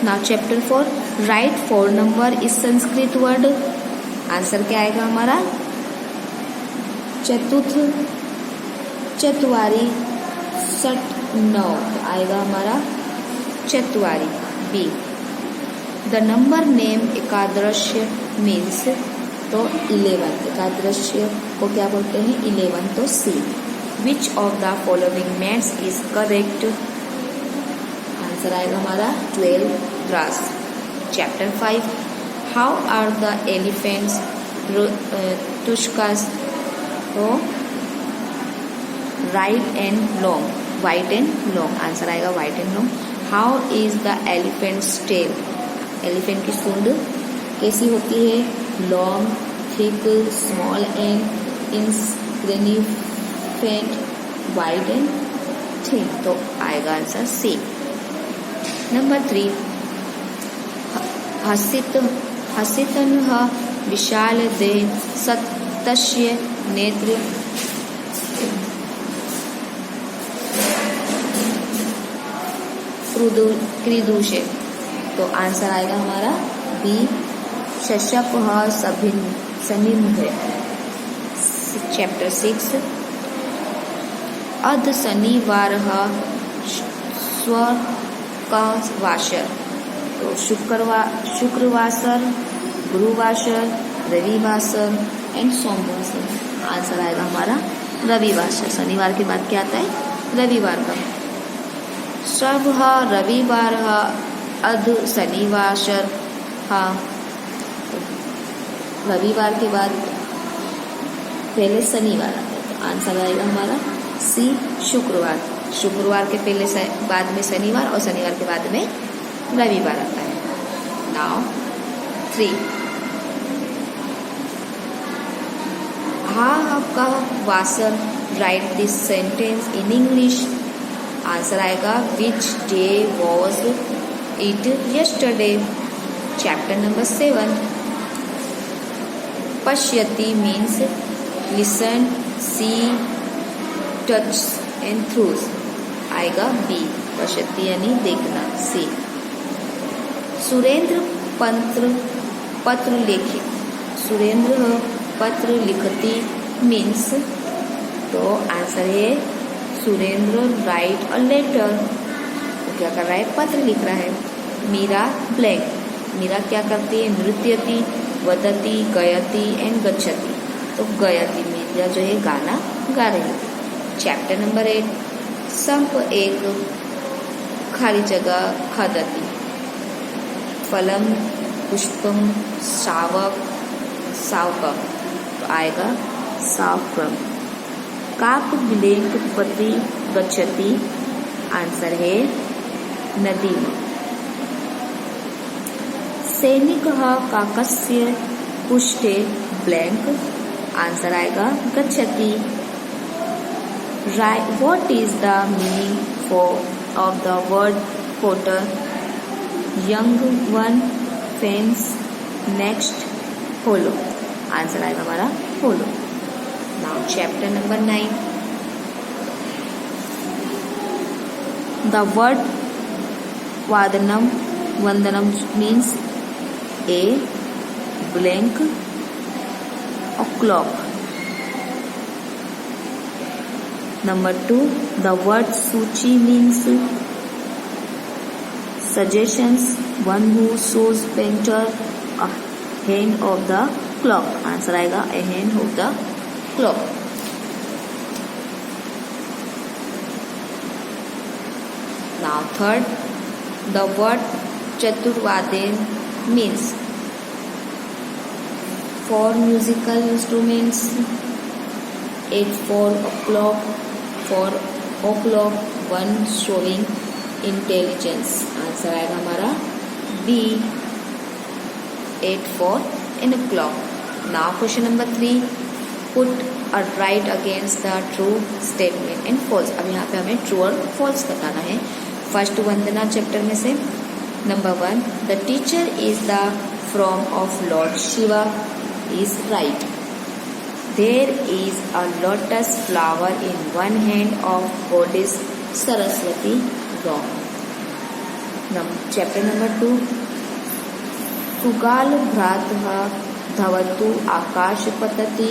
Now chapter 4, write 4 number is Sanskrit word. Answer क्या आएगा हमारा? चतुर्थ, चतुवारी, षट, नौ। आएगा हमारा चतुवारी, बी। द नंबर नेम एकादश्य मीन्स, तो 11। एकादश्य को क्या बोलते हैं? 11, तो C. Which of the following maths is correct? Answer आएगा हमारा 12 grass. Chapter 5, how are the elephants tusks? तो right and long, white and long. Answer आएगा white and long. How is the elephants tail? Elephant की सूंड कैसी होती है? Long, thick, small and insignificant, wide and thin. तो आएगा answer C. Number 3, हसितन विशाल देह सत्तस्य नेत्र कृदुषे। तो आंसर आएगा हमारा बी, शशप सनिम्भ। चैप्टर 6, अध शनिवार स्वकावासर। तो शुक्रवासर, गुरुवासर, रविवासर एंड सोमवासर। आंसर आएगा हमारा रविवासर। शनिवार के बाद क्या आता है? रविवार का। सर्व रविवार अध शनिवासर। रविवार के बाद पहले शनिवार आता है, तो आंसर आएगा हमारा सी, शुक्रवार। शुक्रवार के पहले बाद में शनिवार और शनिवार के बाद में रविवार आता है। नाउ 3, आपका वासर, write this sentence in English. Answer आएगा which day was it yesterday. Chapter number 7, पश्यति means listen, see, touch and throws. आएगा बी, पश्यति यानी देखना, सी। सुरेंद्र पत्र लेखित, सुरेंद्र पत्र लिखती मीन्स, तो आंसर है सुरेंद्र राइट अ लेटर। तो क्या कर रहा है? पत्र लिख रहा है। मीरा ब्लैंक, मीरा क्या करती है? नृत्यति, वदती, गयति एंड गच्छति। तो गयति, मीरा जो है गाना गा रही है। चैप्टर नंबर 8, संप एक खाली जगह खदती, फलम, पुष्पम, शावक, सावकम। तो आएगा सावकम। काक ब्लैंक पति गच्छति। आंसर है नदी में। सैनिक काकस्य पुष्टे ब्लैंक। आंसर आएगा गच्छति। What is the meaning of the word potter? Young one, fence, next, hollow. Answer आएगा हमारा hollow. Now chapter number 9, the word वादनम वंदनम means a blank o'clock. Number 2, the word सूची means suggestions, one who shows painter a hand of the clock. Answer आएगा a hand of the clock. Now third, the word chaturvaden means 4 musical instruments, 4 o'clock, 4 o'clock, 1 showing intelligence. Answer आएगा हमारा B, 8 4 in clock. Now question number 3, put or write against the true statement and false. अब यहाँ पे हमें true और false बताना है। First वंदना chapter में से नंबर 1, the teacher is the form of lord Shiva is right. There is a lotus flower in one hand of goddess Saraswati, wrong. Chapter number 2, सुगाल भ्रातः धवतु आकाश पतति,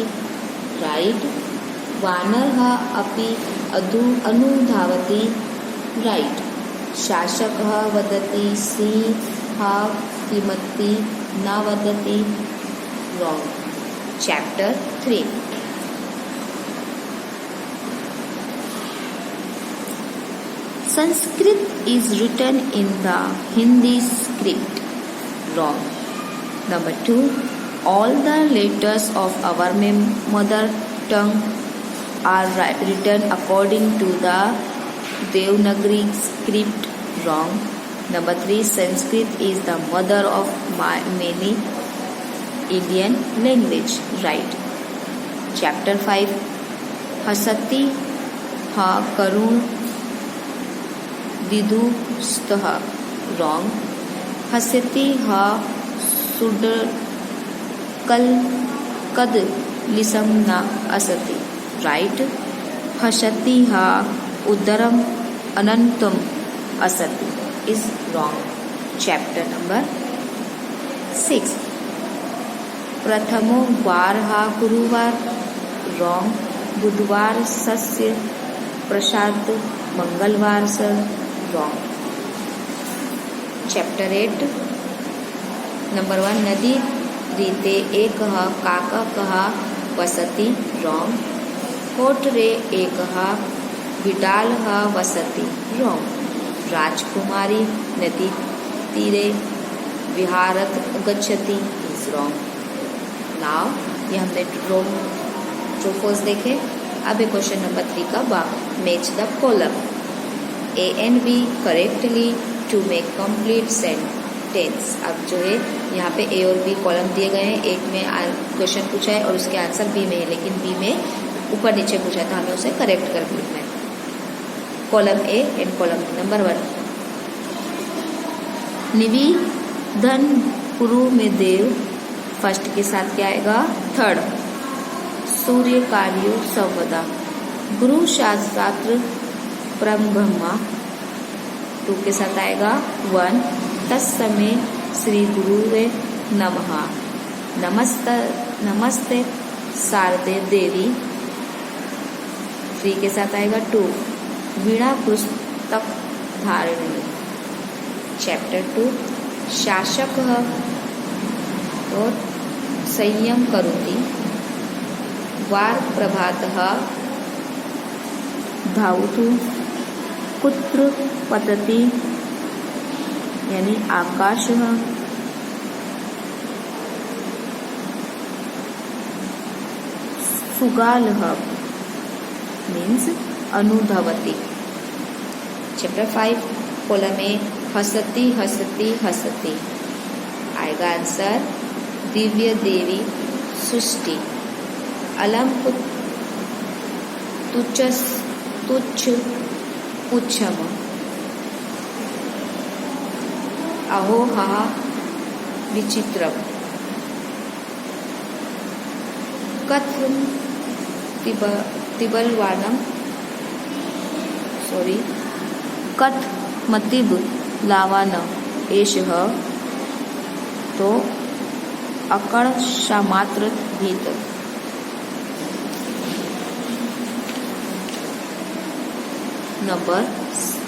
राइट। वानरः अपि अनुधावति, राइट। शासकः वदति सिंहः किमपि न वदति, wrong. Chapter 3, Sanskrit is written in the Hindi script, wrong. Number 2, all the letters of our mother tongue are written according to the Devanagari script, wrong. Number 3, Sanskrit is the mother of many Indian language, right. Chapter 5, Hasati ha karun विदुस्तः, wrong. हसति हा सुडकल कद लिसम न असति, right. हसति हा उदरम अनंतम असति इज रॉन्ग। चैप्टर नंबर 6, प्रथमो वार हा गुरुवार, रॉन्ग। बुधवार सस्य प्रसाद, मंगलवार से, रॉन्ग। चैप्टर 8, नंबर 1, नदी रीते एकः काकः वसति, रॉन्ग। कोटरे एकः बिडालः वसति, रॉन्ग। राजकुमारी नदी तीरे विहारत गच्छति इज रॉन्ग। नाउ ये हमने ट्रोफोस देखे। अब क्वेश्चन नंबर 3 का match the column A and B correctly to make complete sentence। अब जो है यहाँ पे A और B कॉलम दिए गए हैं, एक में क्वेश्चन पूछा है और उसके आंसर B में है, लेकिन B में ऊपर नीचे पूछा है तो हमें उसे करेक्ट करके लिखना है। Column A and column B। Number 1, निवेदन पुरु में देव, फर्स्ट के साथ क्या आएगा, थर्ड। सूर्य कार्यो संवदा, गुरु शास्त्र ब्रह्मा, 2 के साथ आएगा 1। तत्समय श्री गुरुवे नमः, नमस्ते शारदे देवी, 3 के साथ आएगा 2। वीणा पुस्तक धारिणी। चैप्टर 2, शासकः और संयम करोति, वार प्रभातः धावतु, कुत्र पतति यानी आकाशः, सुगालः मीन्स अनुधवति। चैप्टर 5, कॉलम में हसति हसति हसति आएगा आंसर दिव्य देवी सृष्टि। अलम तुच्छ पुच्छम, अहो हा विचित्रम। कथम तिबलवानम, कथमतिब लावान एषः, तो अकड़ शामात्र भीत।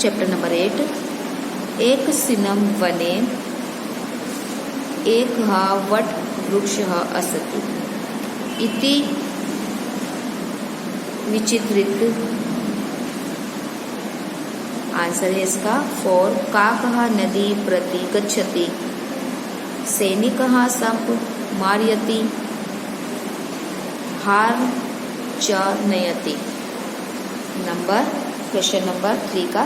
चैप्टर नंबर 8, एक सिनम वने एक वट वृक्षः असति इति विचित्रित। आंसर है इसका 4। काकः नदी प्रति गच्छति, सैनिकः संप मारयति, हार च नयति। क्वेश्चन नंबर 3 का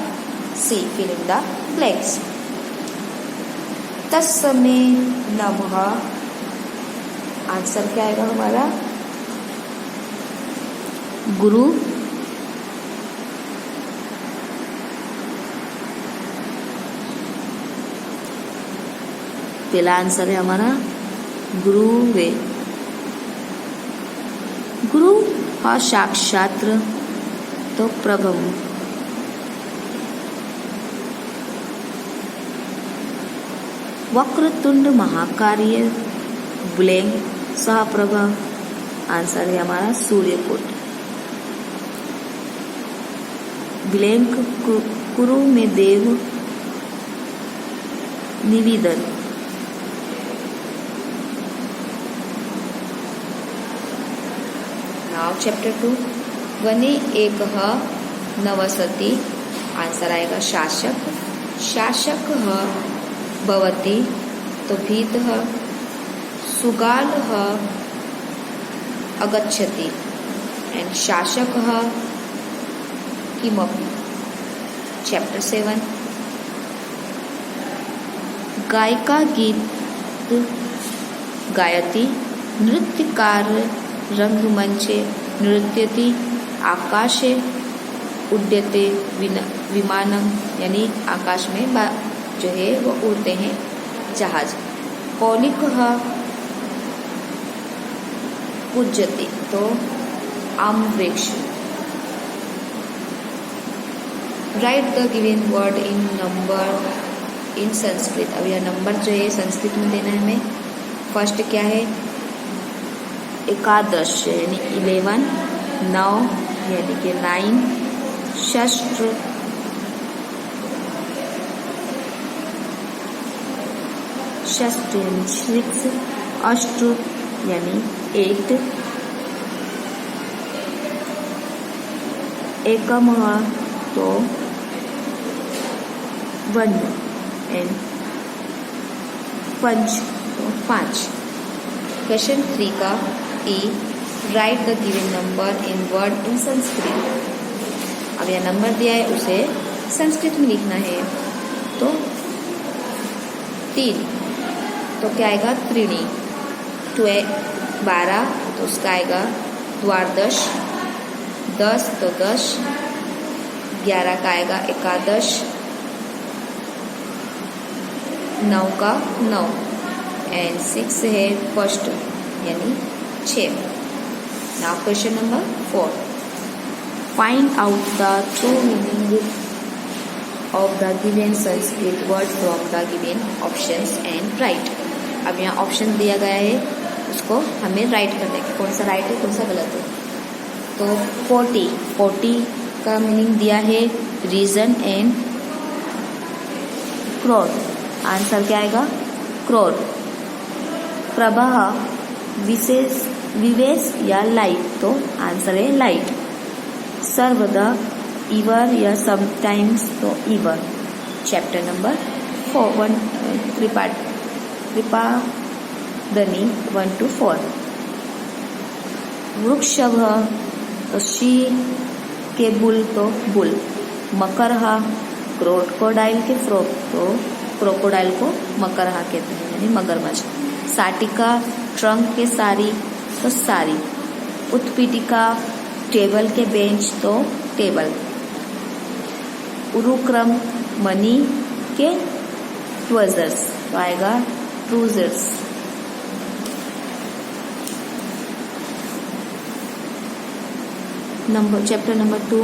सी, फिल इन द ब्लैंक्स। तत्समय नमः, आंसर क्या आएगा हमारा, गुरु। पहला आंसर है हमारा गुरु वे। गुरु हा साक्षात तो प्रभु। वक्रतुंड महाकाय ब्लैंक सहप्रभ, आंसर है हमारा सूर्यकोट। ब्लैंक कुरु में देव निवेदन। नाउ चैप्टर 2, वने एकः नवसति, आंसर आएगा शासक। शासकः भवति तो भीतः, सुगालः अगच्छति एंड शासकः किमपि। चैप्टर 7, गायिका गीत गायति, नृत्यकार रंगमंचे नृत्यति, आकाशे उड्यते विमानम, यानी आकाश में जो है वो उड़ते हैं जहाज। कौलिकः पूज्यते तो आम वृक्ष। Right the given word in number in Sanskrit. अब यह नंबर जो है संस्कृत में देना है हमें। फर्स्ट क्या है, एकादश यानी 11, 9 यानी कि 9, शस्त्र शस्त्र यानी 6, अष्ट यानी 8, एकम तो 1 एंड पंच तो 5। क्वेश्चन 3 का E, write the given number in word in Sanskrit. अब यह नंबर दिया है उसे संस्कृत में लिखना है। तो 3 तो क्या आएगा, त्रीणी। 12 तो उसका आएगा द्वादश। 10 तो 10, 11 का आएगा एकादश, 9 का 9 एंड 6 है फर्स्ट यानी 6। Now question number 4, find out the true meaning of the given Sanskrit word from the given options and right. अब यहाँ ऑप्शन दिया गया है, उसको हमें राइट करना है, कौन सा राइट है कौन सा गलत है। तो 40 का मीनिंग दिया है रीजन एंड क्रोर, आंसर क्या आएगा क्रोर। प्रवाह विशेष विवेश या लाइट, तो आंसर है लाइट। सर्वदा इवर या समटाइम्स, तो इवर। चैप्टर नंबर 4 कृपादनी 1 to 4। वृक्षभ तो शीर के बुल तो बुल। मकरहा क्रोकोडाइल के फ्रोक, तो क्रोकोडाइल को मकरहा कहते हैं यानी मगरमच्छ। साटिका ट्रंक के सारी, तो सारी। उत्पीठिका टेबल के बेंच, तो टेबल। उरुक्रम मनी के ट्रोजर्स, तो आएगा ट्रूजर्स। चैप्टर नंबर 2,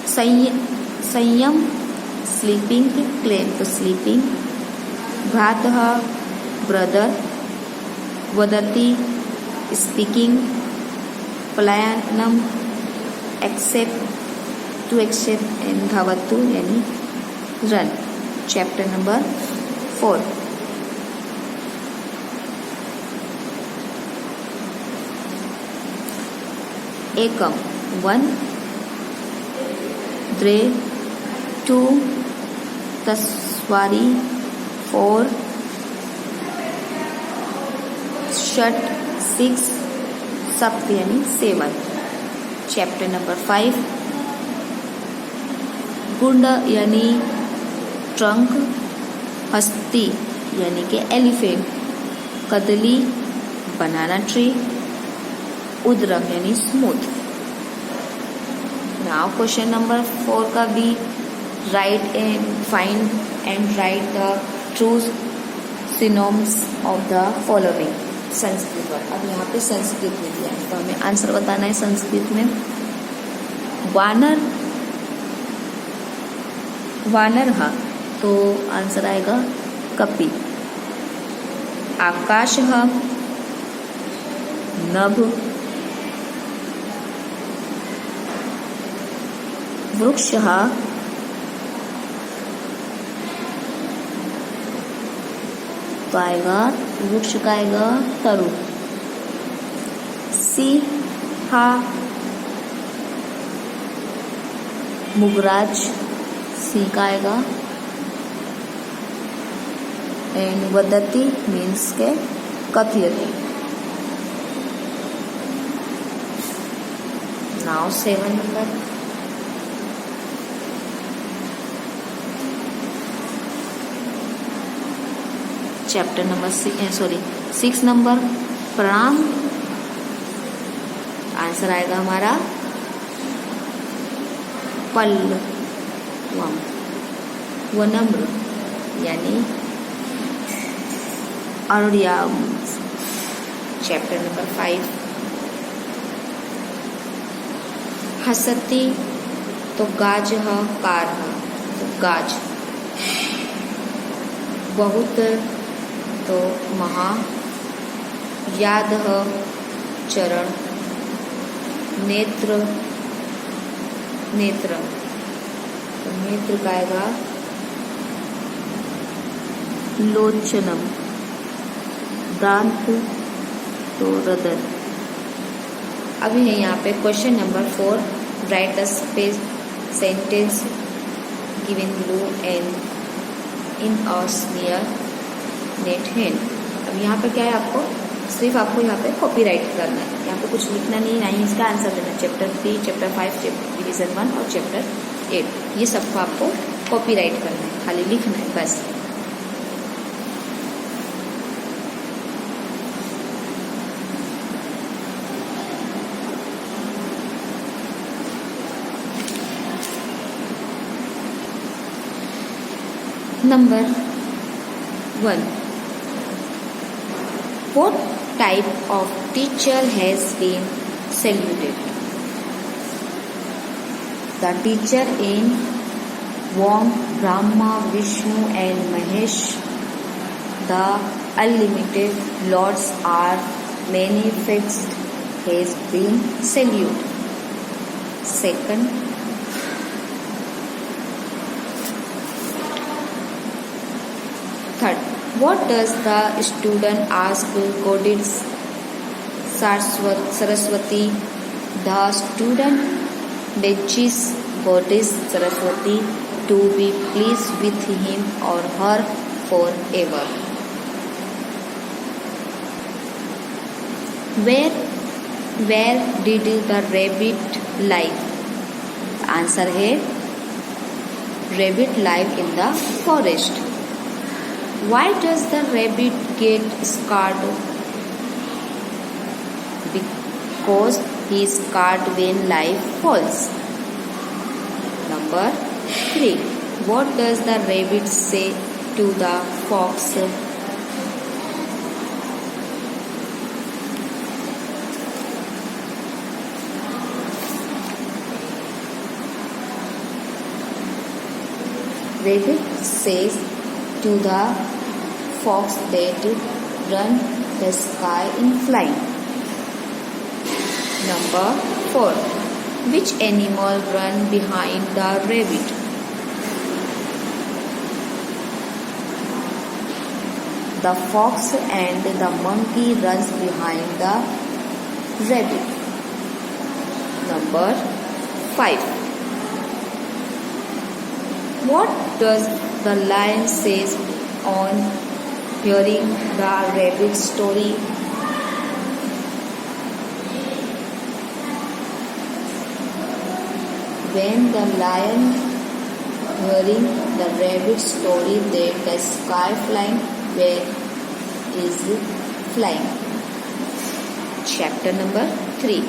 संयम स्लीपिंग क्लेम, तो स्लीपिंग। भ्रातः ब्रदर। वदति स्पीकिंग। पलायनम एक्सेप्ट टू एक्सेप्ट एंड धावतु यानी रन। चैप्टर नंबर 4, एकम 1, द्वे 2, तस्वारी 4, षट 6, सप्त यानी 7। चैप्टर नंबर 5, गुंड यानी ट्रंक। हस्ती यानी कि एलिफेंट। कदली बनाना ट्री। उद्रम यानी स्मूथ। नाउ क्वेश्चन नंबर 4 का भी right and find and right the true synonyms of the following. Sanskrit word, अब यहाँ पे संस्कृत में दिया है तो हमें आंसर बताना है संस्कृत में। वानर, वानर हा, तो आंसर आएगा कपि। आकाशः नभ। वृक्षः तो आएगा वृक्ष का आएगा तरु। सिंह मुगराज, सिंह का आएगा। एंड वदति मीन्स के कथयति। Now 7 number. Chapter number 6 number प्रणाम। आंसर आएगा हमारा पल्लवम। वनम्र यानी अर्याम। Chapter number 5। हसती तो गाज कार तो गाज। बहुत तो महा। याद चरण। नेत्र नेत्र तो नेत्र का आएगा लोचनम। दांत तो रदन। अभी है यहाँ पे question number 4। Right the space sentence given below and in a smear net hand. अब यहाँ पे क्या है, आपको सिर्फ आपको यहाँ पे कॉपी राइट करना है। यहाँ पे कुछ लिखना नहीं, ना ही इसका आंसर देना। चैप्टर 3, चैप्टर 5, डिवीजन 1 और चैप्टर 8 ये सबको आपको कॉपी राइट करना है, खाली लिखना है बस। Number 1. What type of teacher has been saluted? The teacher in Om, Brahma, Vishnu and Mahesh, the unlimited lords are manifest, has been saluted. Second, third, what does the student ask Goddess Saraswati? The student begs Goddess Saraswati to be pleased with him or her forever. Where did the rabbit live? Answer है rabbit live in the forest. Why does the rabbit get scared? Because he is scared when life falls. Number 3. What does the rabbit say to the fox? Rabbit says to the fox that run the sky in flying. Number 4. Which animal run behind the rabbit? The fox and the monkey runs behind the rabbit. Number 5. What does the lion says on hearing the rabbit story? When the lion hearing the rabbit story that the sky flying, where is flying? Chapter number 3.